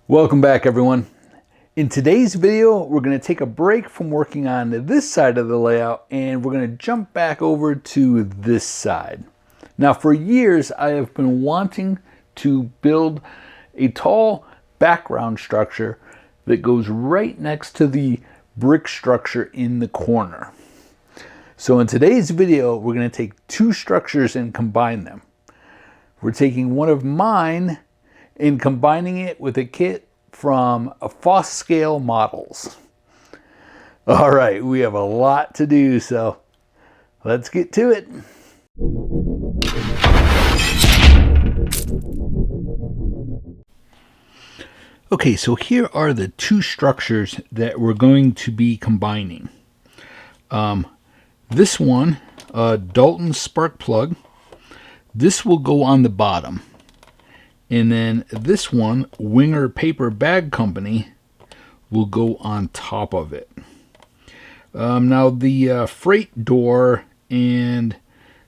Welcome back, everyone. In today's video, we're going to take a break from working on this side of the layout and we're going to jump back over to this side. Now, for years, I have been wanting to build a tall background structure that goes right next to the brick structure in the corner. So in today's video, we're going to take two structures and combine them. We're taking one of mine and combining it with a kit from Foss Scale Models. All right, we have a lot to do, so let's get to it. Okay, so here are the two structures that we're going to be combining. This one, Dolton Spark Plug, this will go on the bottom. And then this one, Winger Paper Bag Company, will go on top of it. Now the freight door and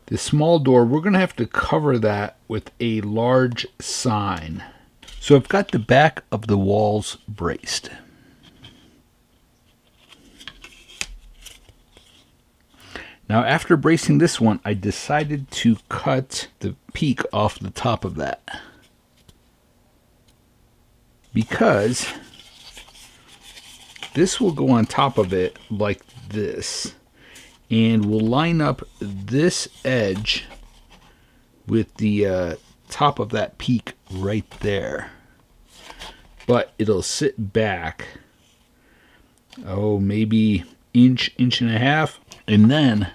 the small door, we're going to have to cover that with a large sign. So I've got the back of the walls braced. Now after bracing this one, I decided to cut the peak off the top of that, because this will go on top of it like this, and we'll line up this edge with the top of that peak right there. But it'll sit back, maybe inch and a half, and then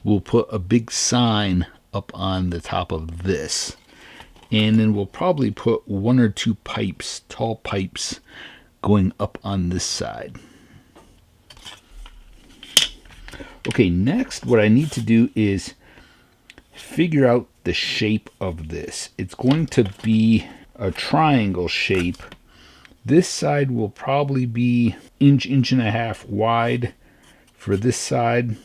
we'll put a big sign up on the top of this. And then we'll probably put one or two pipes, tall pipes, going up on this side. Okay, next what I need to do is figure out the shape of this. It's going to be a triangle shape. This side will probably be inch and a half wide for this side.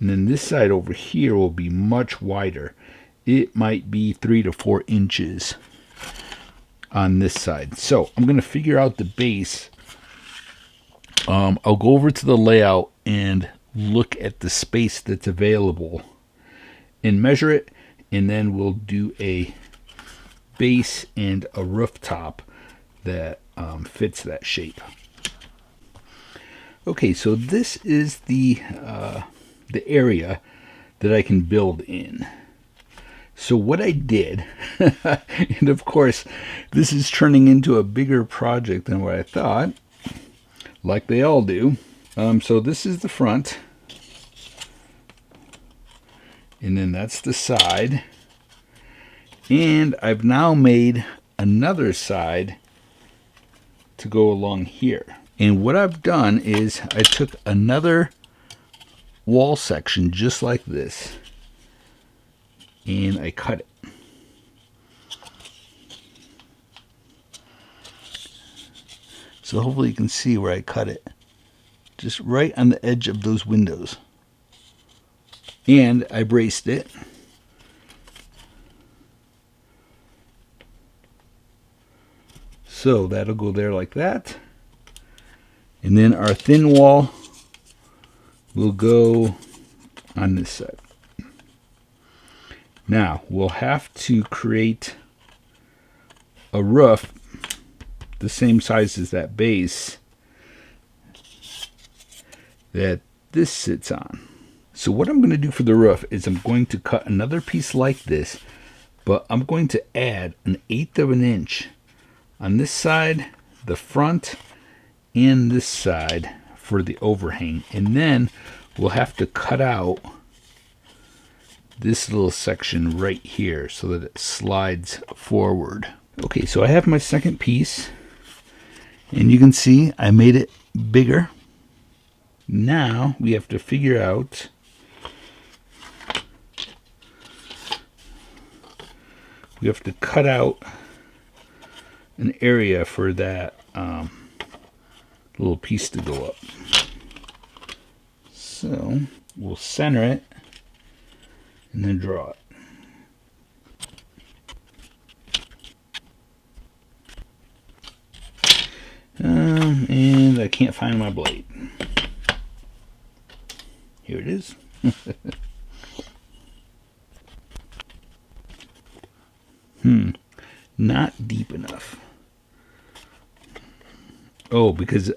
And then this side over here will be much wider. It might be 3 to 4 inches on this side. So I'm going to figure out the base. I'll go over to the layout and look at the space that's available and measure it, and then we'll do a base and a rooftop that fits that shape. Okay, so this is the area that I can build in. So what I did, and of course this is turning into a bigger project than what I thought, like they all do. So this is the front, and then that's the side, and I've now made another side to go along here. And what I've done is I took another wall section just like this, and I cut it. So hopefully you can see where I cut it. Just right on the edge of those windows. And I braced it. So that'll go there like that. And then our thin wall will go on this side. Now, we'll have to create a roof the same size as that base that this sits on. So what I'm going to do for the roof is I'm going to cut another piece like this, but I'm going to add 1/8 of an inch on this side, the front, and this side for the overhang. And then we'll have to cut out this little section right here so that it slides forward. Okay, so I have my second piece, and you can see I made it bigger. Now we have to figure out we have to cut out an area for that little piece to go up. So we'll center it and then draw it. And I can't find my blade. Here it is. Not deep enough. Oh, because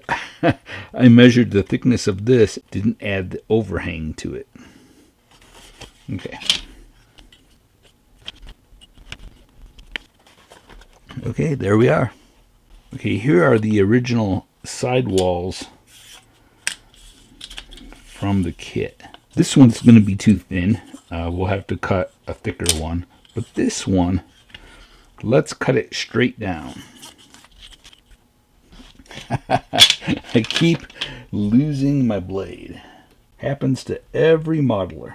I measured the thickness of this, didn't add the overhang to it. Okay. Okay, there we are. Okay, here are the original sidewalls from the kit. This one's going to be too thin. We'll have to cut a thicker one. But this one, let's cut it straight down. I keep losing my blade. Happens to every modeler.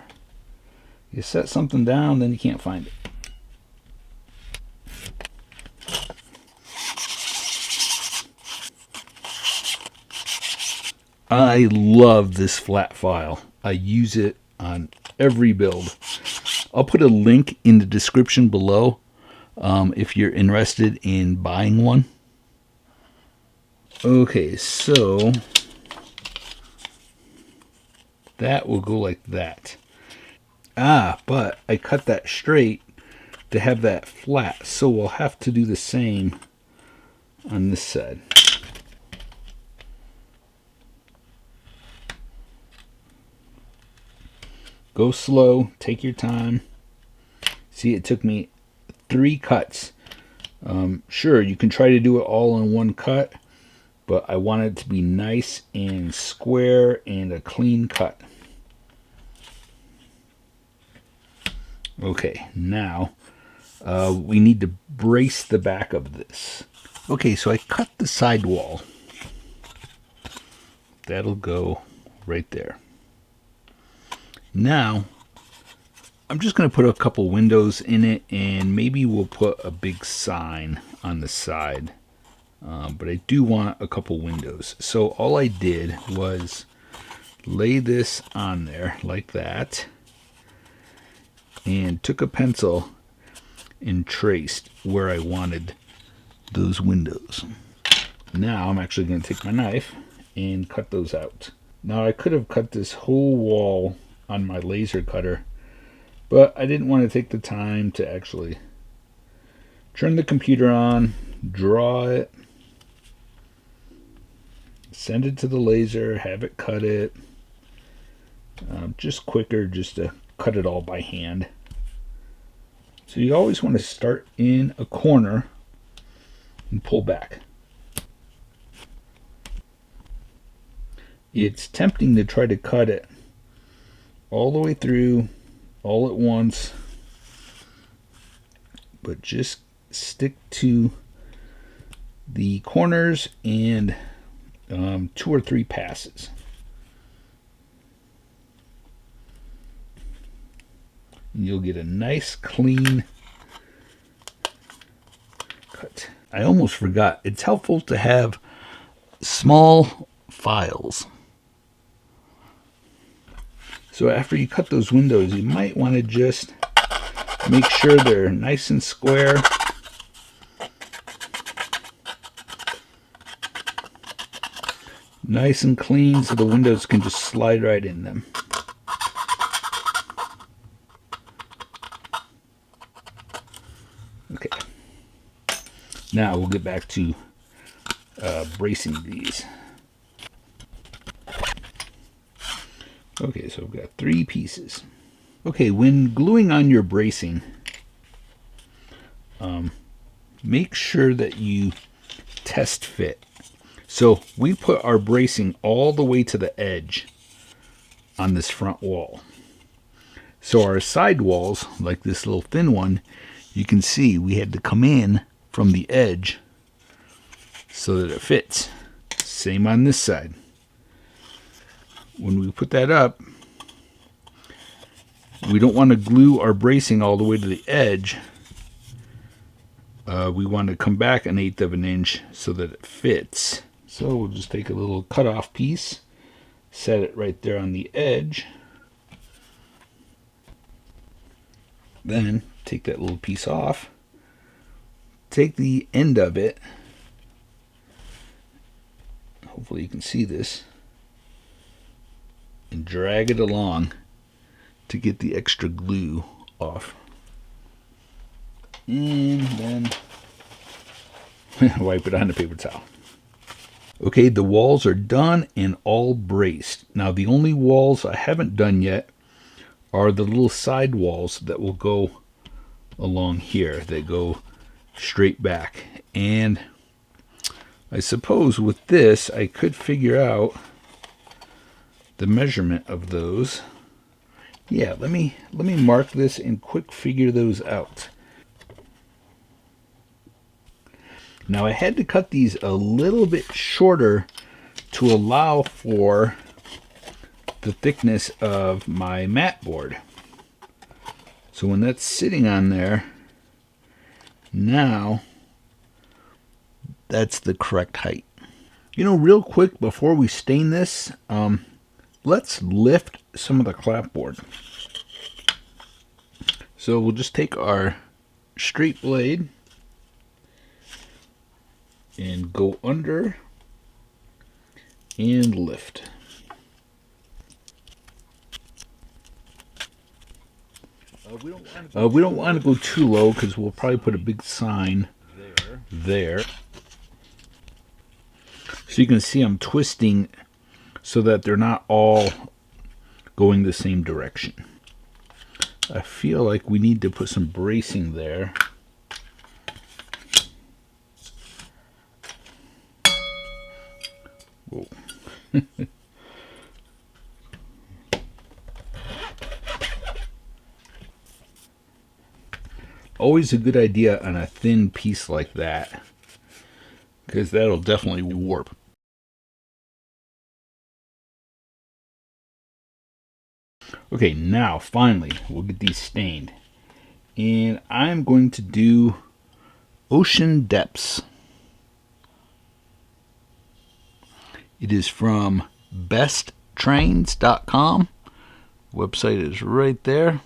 You set something down, then you can't find it. I love this flat file. I use it on every build. I'll put a link in the description below if you're interested in buying one. Okay, so that will go like that. But I cut that straight to have that flat, so we'll have to do the same on this side. Go slow, take your time. See, it took me 3 cuts. Sure, you can try to do it all in one cut, but I want it to be nice and square and a clean cut. Okay, now we need to brace the back of this. Okay, so I cut the sidewall. That'll go right there. Now, I'm just going to put a couple windows in it, and maybe we'll put a big sign on the side. But I do want a couple windows. So all I did was lay this on there like that, and took a pencil and traced where I wanted those windows. Now I'm actually going to take my knife and cut those out. Now I could have cut this whole wall on my laser cutter, but I didn't want to take the time to actually turn the computer on, draw it, send it to the laser, have it cut it. Just quicker just to cut it all by hand. So you always want to start in a corner and pull back. It's tempting to try to cut it all the way through, all at once, but just stick to the corners and 2 or 3 passes. And you'll get a nice clean cut. I almost forgot, it's helpful to have small files. So after you cut those windows, you might want to just make sure they're nice and square. Nice and clean so the windows can just slide right in them. Okay. Now we'll get back to bracing these. Okay, so I've got 3 pieces. Okay, when gluing on your bracing, make sure that you test fit. So we put our bracing all the way to the edge on this front wall. So our side walls, like this little thin one, you can see we had to come in from the edge so that it fits. Same on this side. When we put that up, we don't want to glue our bracing all the way to the edge. We want to come back 1/8 of an inch so that it fits. So we'll just take a little cutoff piece, set it right there on the edge. Then take that little piece off, take the end of it, hopefully you can see this, and drag it along to get the extra glue off. And then wipe it on the paper towel. Okay, the walls are done and all braced. Now the only walls I haven't done yet are the little side walls that will go along here. They go straight back. And I suppose with this I could figure out the measurement of those. Yeah, let me mark this and quick figure those out. Now I had to cut these a little bit shorter to allow for the thickness of my mat board. So when that's sitting on there, now that's the correct height. You know, real quick before we stain this, let's lift some of the clapboard. So we'll just take our straight blade and go under and lift. We don't want to go too low because we'll probably put a big sign there. So you can see I'm twisting so that they're not all going the same direction. I feel like we need to put some bracing there. Whoa. Always a good idea on a thin piece like that, because that'll definitely warp. Okay, now finally we'll get these stained. And I'm going to do Ocean Depths. It is from besttrains.com. Website is right there.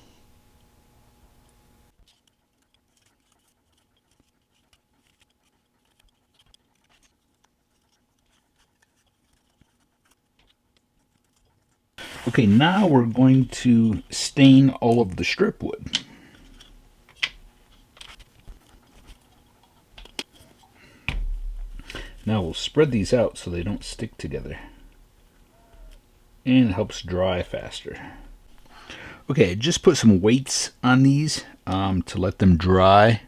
Okay, now we're going to stain all of the strip wood. Now we'll spread these out so they don't stick together. And it helps dry faster. Okay, just put some weights on these to let them dry.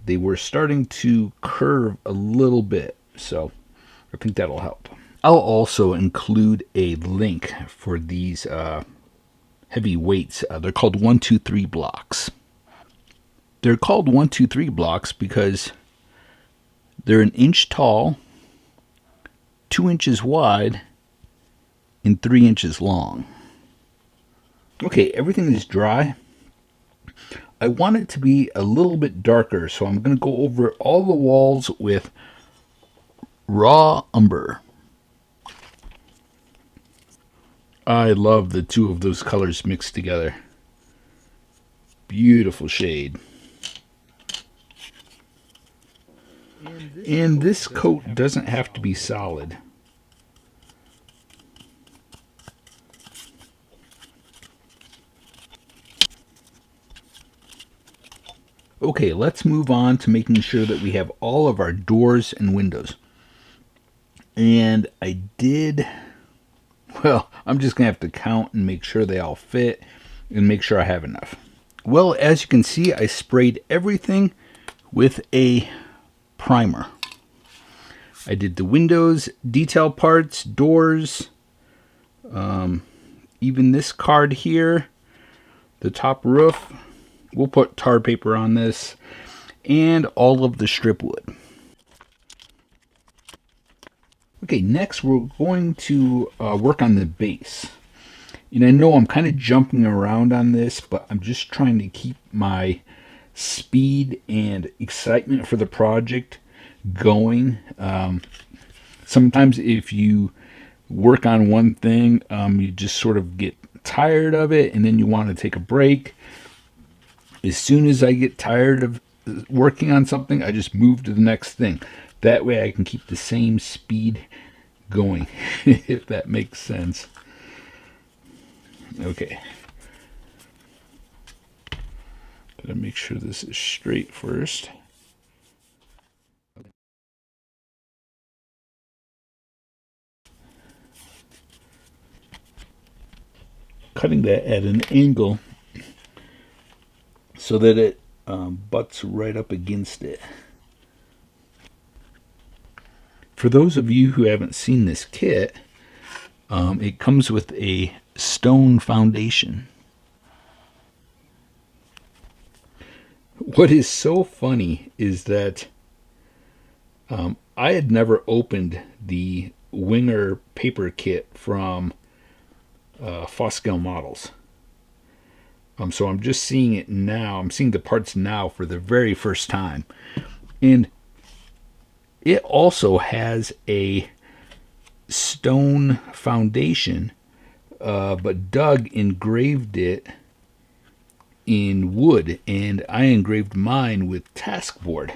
They were starting to curve a little bit, so I think that'll help. I'll also include a link for these heavy weights. They're called 1, 2, 3 blocks. They're called 1, 2, 3 blocks because they're 1 inch tall, 2 inches wide, and 3 inches long. Okay, everything is dry. I want it to be a little bit darker, so I'm going to go over all the walls with raw umber. I love the two of those colors mixed together. Beautiful shade. And this coat doesn't have to be solid. Okay, let's move on to making sure that we have all of our doors and windows. And I did, well, I'm just going to have to count and make sure they all fit and make sure I have enough. Well, as you can see, I sprayed everything with a primer. I did the windows, detail parts, doors, even this card here, the top roof. We'll put tar paper on this, and all of the strip wood. Okay, next we're going to work on the base. And I know I'm kind of jumping around on this, but I'm just trying to keep my speed and excitement for the project going. Sometimes if you work on one thing, you just sort of get tired of it, and then you want to take a break. As soon as I get tired of working on something, I just move to the next thing. That way I can keep the same speed going, if that makes sense. Okay. Gotta make sure this is straight first. Cutting that at an angle so that it butts right up against it. For those of you who haven't seen this kit, it comes with a stone foundation. What is so funny is that I had never opened the Winger paper kit from Foscale Models. So I'm just seeing it now. I'm seeing the parts now for the very first time. And it also has a stone foundation, but Doug engraved it in wood, and I engraved mine with task board.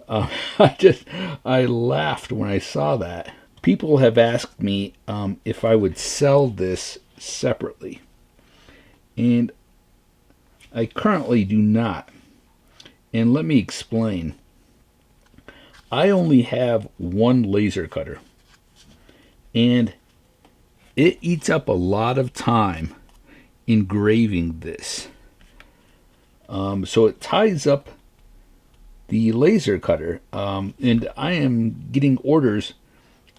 I laughed when I saw that. People have asked me if I would sell this separately, and I currently do not. And let me explain. I only have one laser cutter, and it eats up a lot of time engraving this. So it ties up the laser cutter, and I am getting orders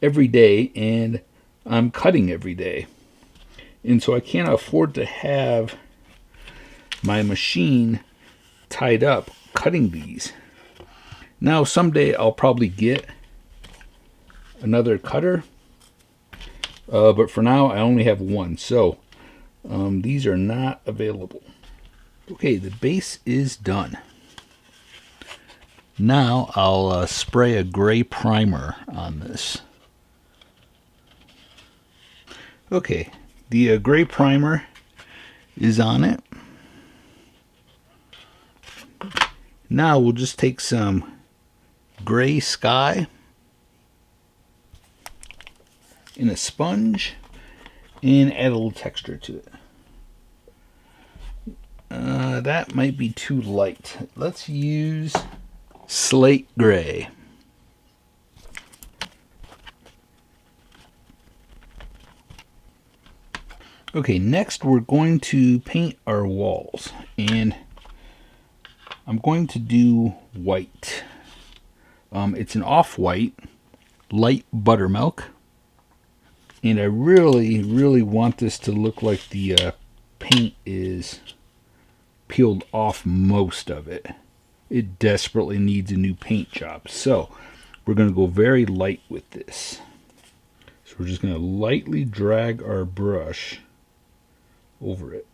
every day, and I'm cutting every day. And so I can't afford to have my machine tied up cutting these. Now someday I'll probably get another cutter, but for now I only have one, so these are not available. Okay, the base is done. Now I'll spray a gray primer on this. Okay, the gray primer is on it. Now we'll just take some gray sky in a sponge and add a little texture to it. That might be too light. Let's use slate gray. Okay, next we're going to paint our walls, and I'm going to do white. It's an off-white, light buttermilk, and I really want this to look like the paint is peeled off most of it. It desperately needs a new paint job, so we're going to go very light with this. So we're just going to lightly drag our brush over it.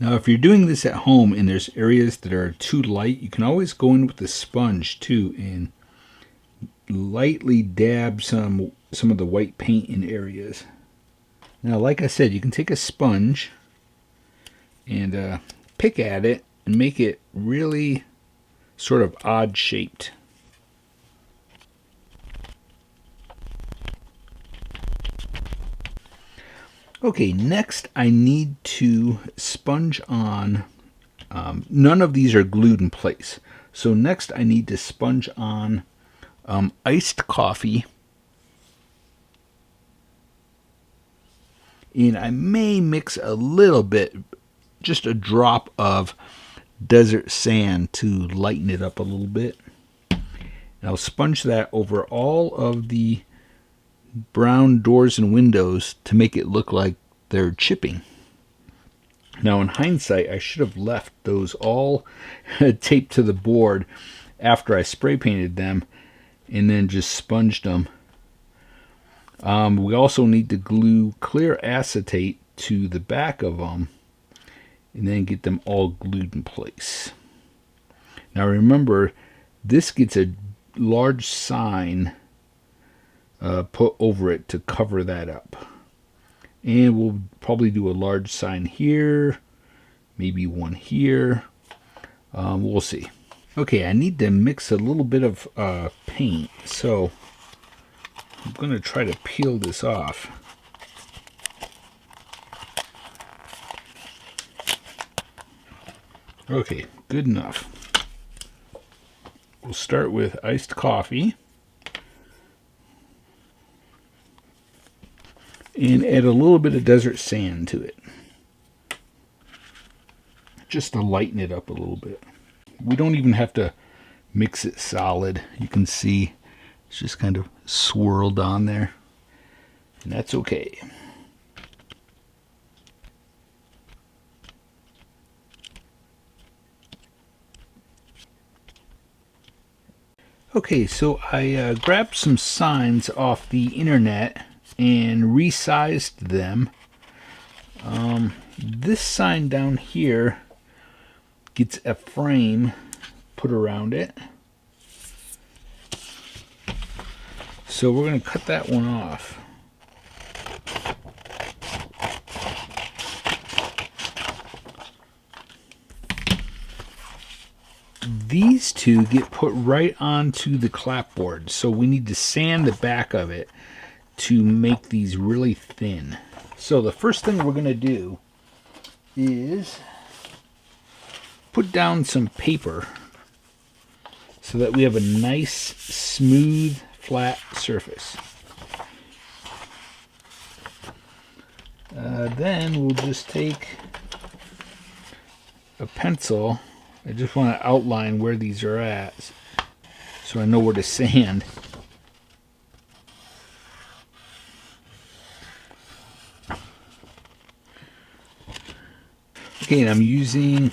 Now, if you're doing this at home and there's areas that are too light, you can always go in with the sponge too and lightly dab some of the white paint in areas. Now, like I said, you can take a sponge and pick at it and make it really sort of odd shaped. Okay, next I need to sponge on, none of these are glued in place. So next I need to sponge on iced coffee. And I may mix a little bit, just a drop of desert sand to lighten it up a little bit. And I'll sponge that over all of the brown doors and windows to make it look like they're chipping. Now in hindsight, I should have left those all taped to the board after I spray painted them and then just sponged them. We also need to glue clear acetate to the back of them and then get them all glued in place. Now remember, this gets a large sign put over it to cover that up. And we'll probably do a large sign here, maybe one here. We'll see. Okay, I need to mix a little bit of paint, so I'm going to try to peel this off. Okay, good enough. We'll start with iced coffee and add a little bit of desert sand to it, just to lighten it up a little bit. We don't even have to mix it solid. You can see it's just kind of swirled on there, and that's okay. Okay, so I grabbed some signs off the internet and resized them. This sign down here gets a frame put around it. So we're going to cut that one off. These two get put right onto the clapboard, so we need to sand the back of it to make these really thin. So the first thing we're going to do is put down some paper so that we have a nice, smooth, flat surface. Then we'll just take a pencil. I just want to outline where these are at so I know where to sand. Okay, and I'm using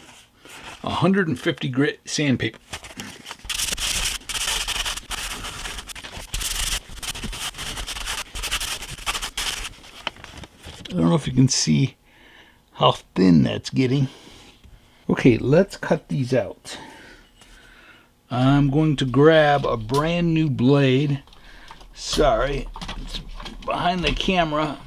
150 grit sandpaper. I don't know if you can see how thin that's getting. Okay, let's cut these out. I'm going to grab a brand new blade. Sorry, it's behind the camera.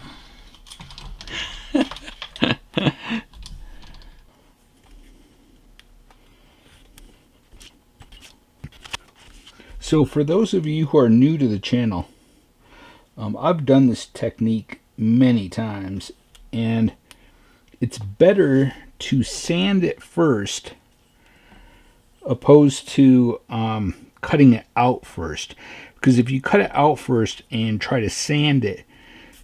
So for those of you who are new to the channel, I've done this technique many times, and it's better to sand it first opposed to cutting it out first, because if you cut it out first and try to sand it,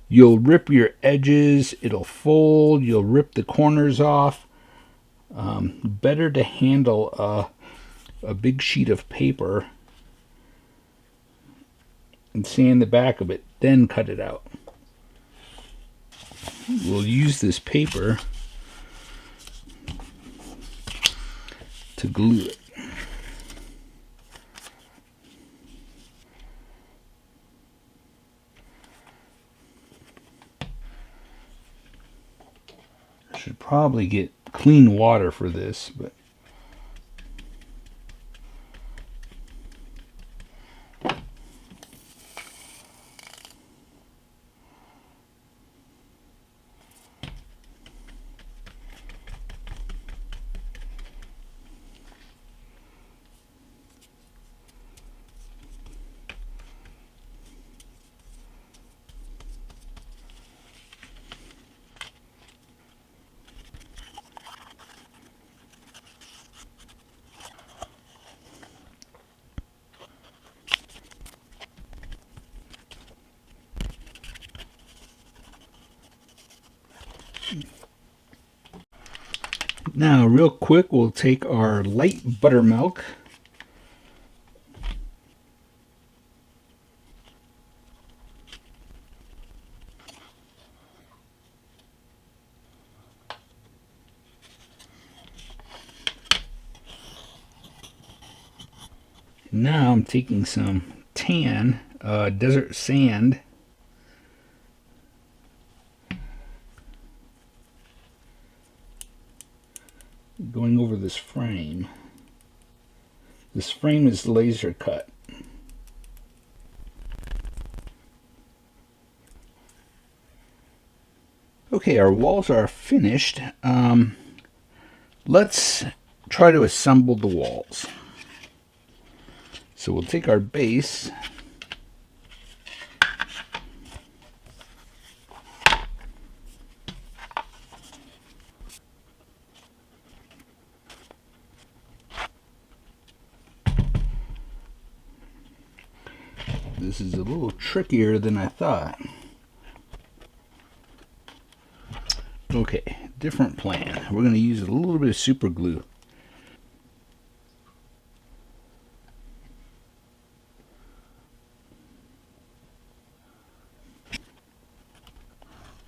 you'll rip your edges, it'll fold, you'll rip the corners off. Better to handle a big sheet of paper and sand the back of it, then cut it out. We'll use this paper to glue it. I should probably get clean water for this, but now, real quick, we'll take our light buttermilk. Now I'm taking some tan, desert sand. Going over this frame. This frame is laser cut. Okay, our walls are finished. Let's try to assemble the walls. So we'll take our base. This is a little trickier than I thought. Okay, different plan. We're going to use a little bit of super glue.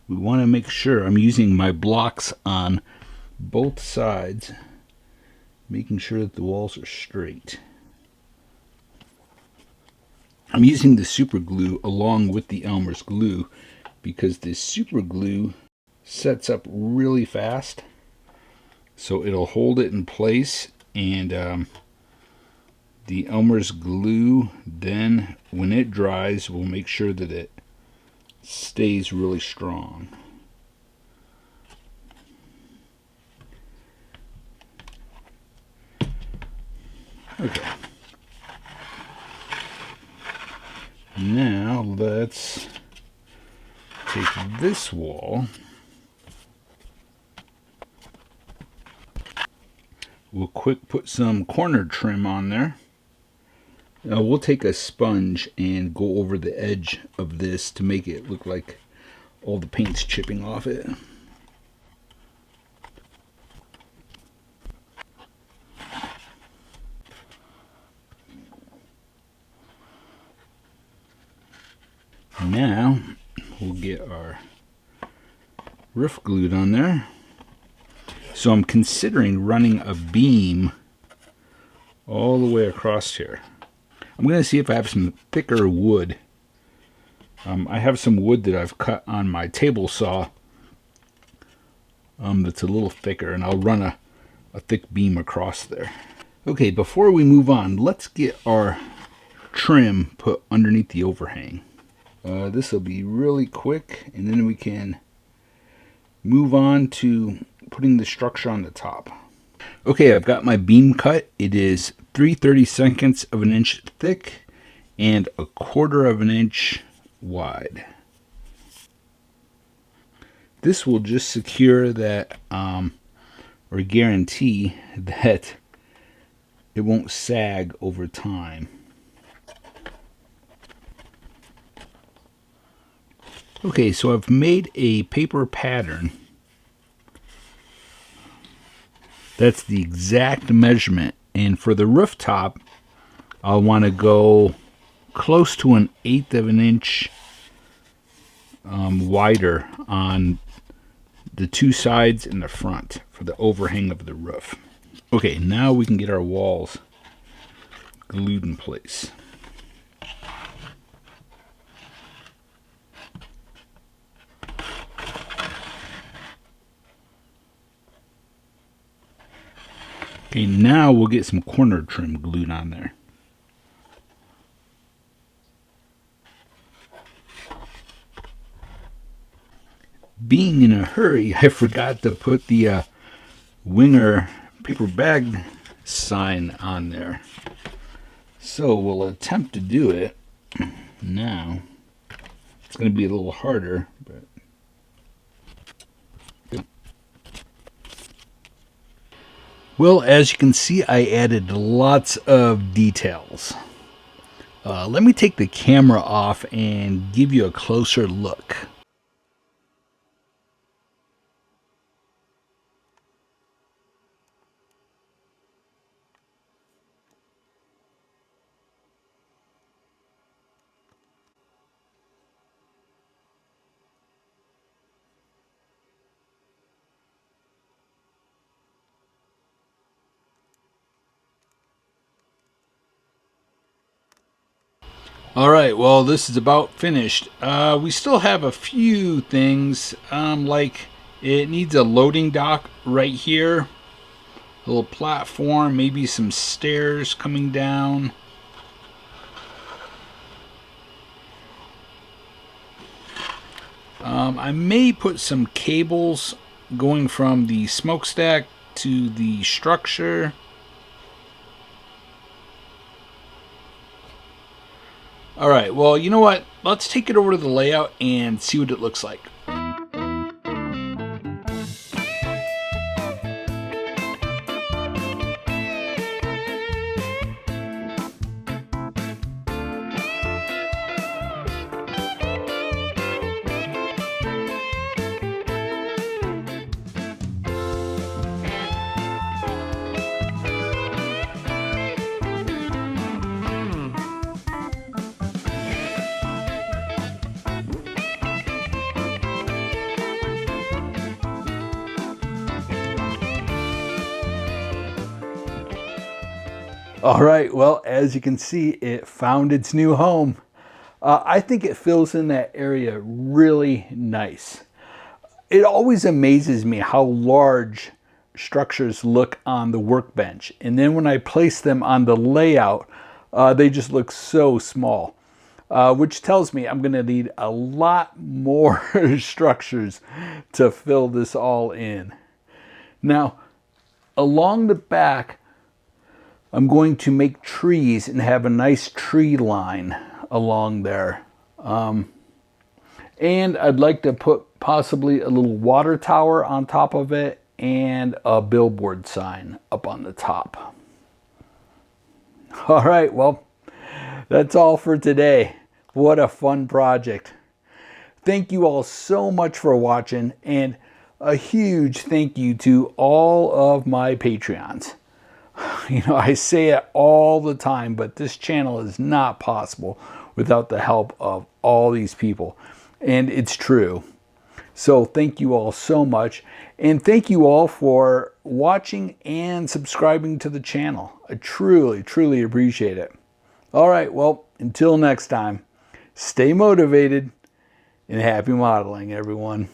We want to make sure I'm using my blocks on both sides, making sure that the walls are straight. I'm using the super glue along with the Elmer's glue because this super glue sets up really fast, so it'll hold it in place, and the Elmer's glue then when it dries will make sure that it stays really strong. Okay. Now let's take this wall. We'll quick put some corner trim on there. Now we'll take a sponge and go over the edge of this to make it look like all the paint's chipping off it. Now we'll get our roof glued on there. So I'm considering running a beam all the way across here. I'm going to see if I have some thicker wood. I have some wood that I've cut on my table saw that's a little thicker, and I'll run a thick beam across there. Okay, before we move on, let's get our trim put underneath the overhang. This will be really quick, and then we can move on to putting the structure on the top. Okay, I've got my beam cut. It is 3/32 of an inch thick and 1/4 of an inch wide. This will just secure that, or guarantee that it won't sag over time. Okay, so I've made a paper pattern. That's the exact measurement. And for the rooftop, I'll want to go close to 1/8 of an inch wider on the two sides and the front for the overhang of the roof. Okay, now we can get our walls glued in place. Okay, now we'll get some corner trim glued on there. Being in a hurry, I forgot to put the Winger paper bag sign on there. So we'll attempt to do it now. It's going to be a little harder, but well, as you can see, I added lots of details. Let me take the camera off and give you a closer look. Alright, well, this is about finished. We still have a few things, like it needs a loading dock right here, a little platform, maybe some stairs coming down. I may put some cables going from the smokestack to the structure. Alright, well, you know what? Let's take it over to the layout and see what it looks like. All right, well, as you can see, it found its new home. I think it fills in that area really nice. It always amazes me how large structures look on the workbench. And then when I place them on the layout, they just look so small, which tells me I'm going to need a lot more structures to fill this all in. Now, along the back, I'm going to make trees and have a nice tree line along there. And I'd like to put possibly a little water tower on top of it and a billboard sign up on the top. All right, well, that's all for today. What a fun project. Thank you all so much for watching, and a huge thank you to all of my Patreons. You know, I say it all the time, but this channel is not possible without the help of all these people. And it's true. So thank you all so much. And thank you all for watching and subscribing to the channel. I truly, truly appreciate it. All right, well, until next time, stay motivated and happy modeling, everyone.